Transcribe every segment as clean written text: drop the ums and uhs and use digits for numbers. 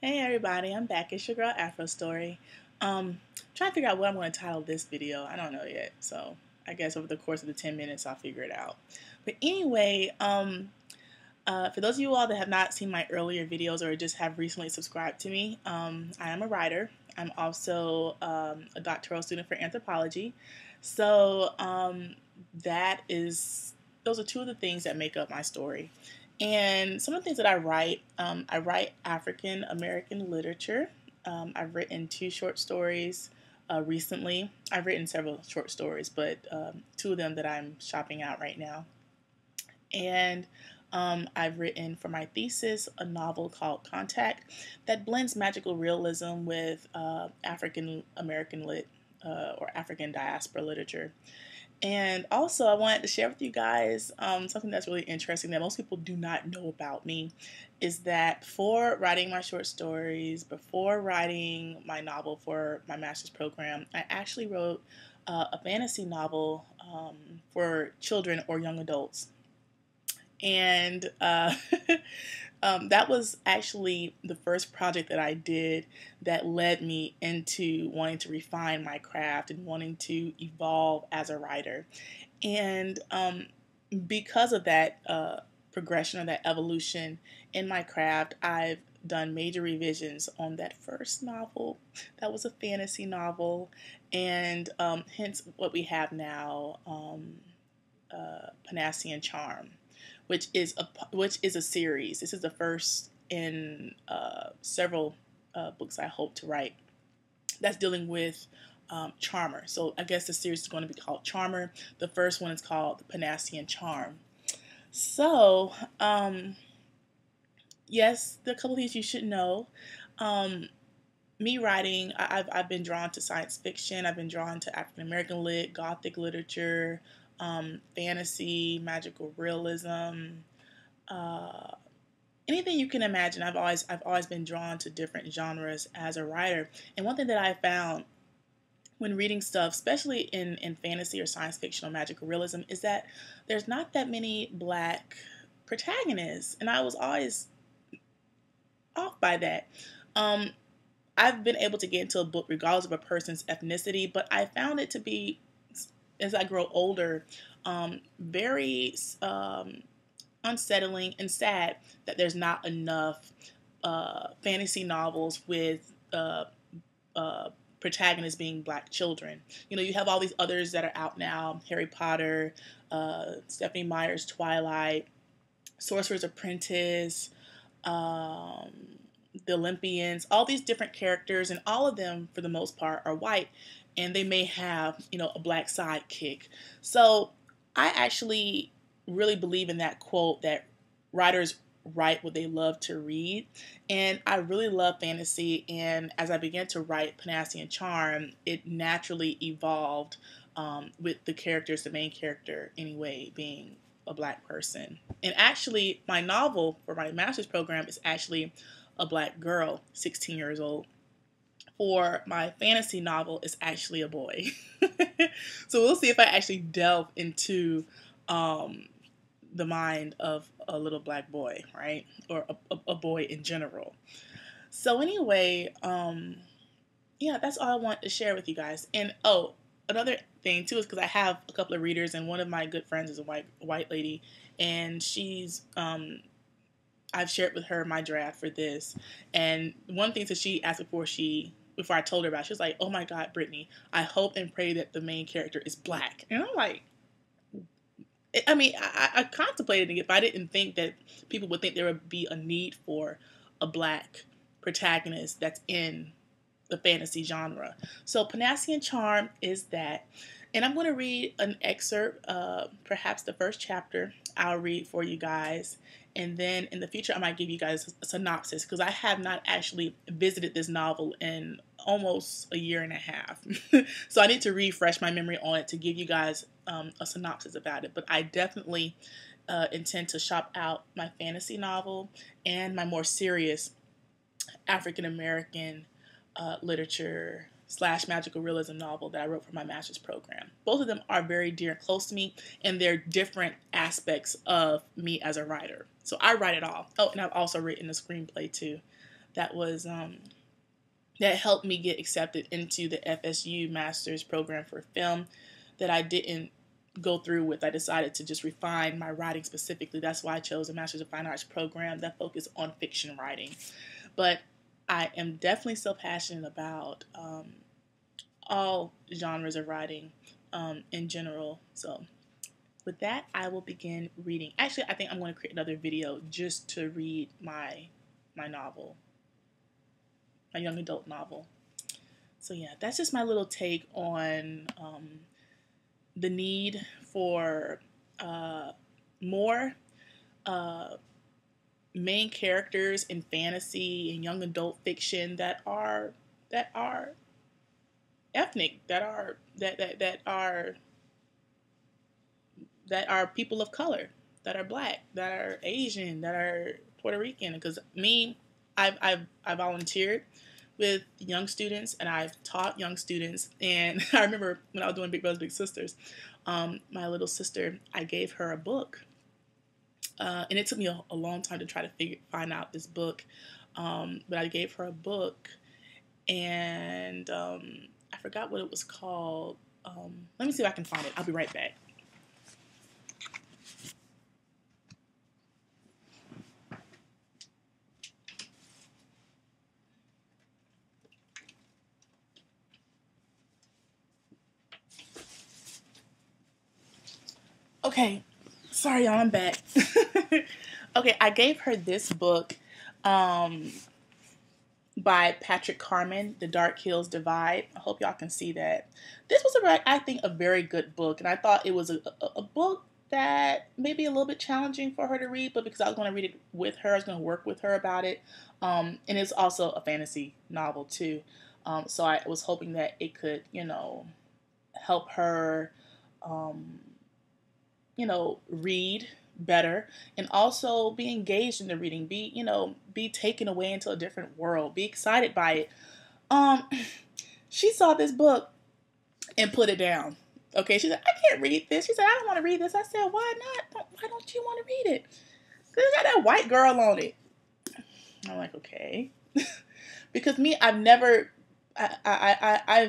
Hey everybody, I'm back. It's your girl Afro Story. Trying to figure out what I'm going to title this video. I don't know yet, so I guess over the course of the 10 minutes I'll figure it out. But anyway, for those of you all that have not seen my earlier videos or just have recently subscribed to me, I am a writer. I'm also a doctoral student for anthropology. So those are two of the things that make up my story. And some of the things that I write African American literature. I've written two short stories recently. I've written several short stories, but two of them that I'm shopping out right now. And I've written for my thesis a novel called Contact that blends magical realism with African American lit or African diaspora literature. And also, I wanted to share with you guys something that's really interesting that most people do not know about me is that before writing my short stories, before writing my novel for my master's program, I actually wrote a fantasy novel for children or young adults. And that was actually the first project that I did that led me into wanting to refine my craft and wanting to evolve as a writer. And because of that progression or that evolution in my craft, I've done major revisions on that first novel. That was a fantasy novel, and hence what we have now, Panacea and Charm, which is a series. This is the first in several books I hope to write that's dealing with Charmer. So I guess the series is going to be called Charmer. The first one is called the Panacea and Charm. So yes, there are a couple things you should know. Me writing, I've been drawn to science fiction. I've been drawn to African American lit, Gothic literature, fantasy, magical realism, uh, anything you can imagine. I've always been drawn to different genres as a writer. And one thing that I found when reading stuff, especially in fantasy or science fiction or magical realism, is that there's not that many black protagonists, and I was always off by that. Um, I've been able to get into a book regardless of a person's ethnicity, but I found it to be, as I grow older, very unsettling and sad that there's not enough fantasy novels with protagonists being black children. You know, you have all these others that are out now: Harry Potter, Stephanie Meyer's Twilight, Sorcerer's Apprentice, um, the Olympians, all these different characters, and all of them, for the most part, are white, and they may have, a black sidekick. So I actually really believe in that quote that writers write what they love to read. And I really love fantasy. And as I began to write Panacea and Charm, it naturally evolved with the characters, the main character anyway, being a black person. And actually, my novel for my master's program is actually a black girl, 16 years old. For my fantasy novel, it's actually a boy. So we'll see if I actually delve into the mind of a little black boy, right? Or a boy in general. So anyway, yeah, that's all I want to share with you guys. And oh, another thing too is because I have a couple of readers, and one of my good friends is a white lady, and she's I've shared with her my draft for this, and one thing that she asked before I told her about, she was like, "Oh my God, Brittany, I hope and pray that the main character is black." And I'm like, I mean, I contemplated it, but I didn't think that people would think there would be a need for a black protagonist that's in the fantasy genre. So Panacea and Charm is that. And I'm going to read an excerpt, perhaps the first chapter I'll read for you guys. And then in the future, I might give you guys a synopsis because I have not actually visited this novel in almost a year and a half. So I need to refresh my memory on it to give you guys a synopsis about it. But I definitely intend to shop out my fantasy novel and my more serious African American literature / magical realism novel that I wrote for my master's program. Both of them are very dear and close to me, and they're different aspects of me as a writer. So I write it all. Oh, and I've also written a screenplay too that was that helped me get accepted into the FSU Master's Program for Film that I didn't go through with. I decided to just refine my writing specifically. That's why I chose a Master's of Fine Arts program that focused on fiction writing. But I am definitely still passionate about all genres of writing in general. So with that, I will begin reading. Actually, I think I'm going to create another video just to read my novel, my young adult novel. So yeah, that's just my little take on the need for more main characters in fantasy and young adult fiction that are ethnic, that are people of color, that are black, that are Asian, that are Puerto Rican. Because me, I volunteered with young students and I've taught young students. And I remember when I was doing Big Brothers Big Sisters, my little sister, I gave her a book, and it took me a long time to try to find out this book. But I gave her a book, and I forgot what it was called. Let me see if I can find it. I'll be right back. Okay, sorry y'all, I'm back. Okay, I gave her this book by Patrick Carman, The Dark Hills Divide. I hope y'all can see that. This was, I think, a very good book, and I thought it was a book that may be a little bit challenging for her to read, but because I was going to read it with her, I was going to work with her about it. And it's also a fantasy novel, too. So I was hoping that it could, help her, read better and also be engaged in the reading, be taken away into a different world, be excited by it. Um, she saw this book and put it down. Okay, she said, I can't read this. She said, I don't want to read this. I said, why not? Why don't you want to read it? Because it got that white girl on it. I'm like, okay. Because me, I've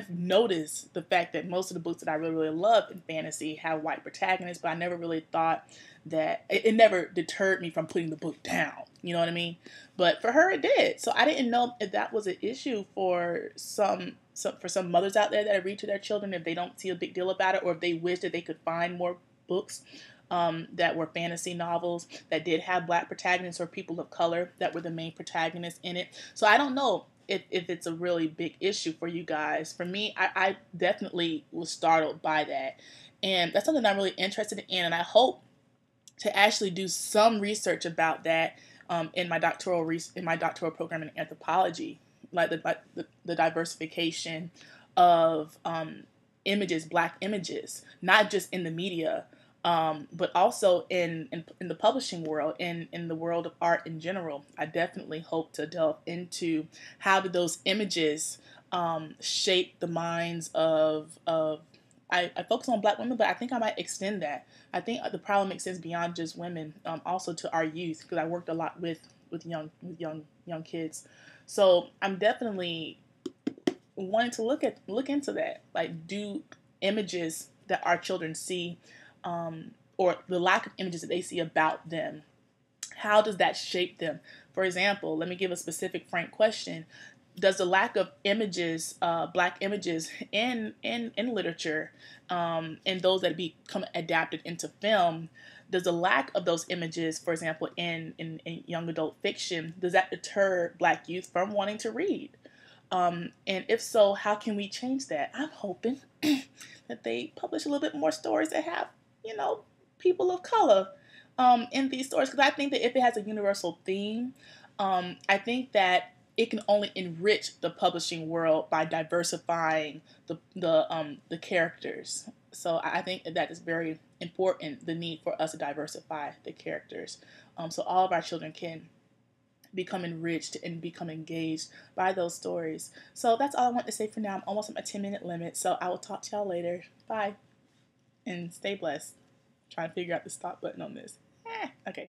noticed the fact that most of the books that I really, really love in fantasy have white protagonists, but I never really thought that it never deterred me from putting the book down. You know what I mean? But for her, it did. So I didn't know if that was an issue for some mothers out there that read to their children, if they don't see a big deal about it, or if they wish that they could find more books that were fantasy novels that did have black protagonists or people of color that were the main protagonists in it. So I don't know if it's a really big issue for you guys. For me, I definitely was startled by that. And that's something I'm really interested in. And I hope to actually do some research about that in my doctoral program in anthropology, like the diversification of images, black images, not just in the media, but also in the publishing world, in the world of art in general. I definitely hope to delve into how did those images shape the minds of I focus on black women, but I think I might extend that. I think the problem extends beyond just women, also to our youth, because I worked a lot with young kids. So I'm definitely wanting to look into that. Like, do images that our children see, or the lack of images that they see about them, how does that shape them? For example, let me give a specific, frank question. Does the lack of images, black images in literature, and those that become adapted into film, does the lack of those images, for example, in young adult fiction, does that deter black youth from wanting to read? And if so, how can we change that? I'm hoping that they publish a little bit more stories that have, people of color in these stories. Because I think that if it has a universal theme, I think that it can only enrich the publishing world by diversifying the characters. So I think that is very important, the need for us to diversify the characters, so all of our children can become enriched and become engaged by those stories. So that's all I want to say for now. I'm almost at my 10-minute limit, so I will talk to y'all later. Bye, and stay blessed. Trying to figure out the stop button on this. Okay.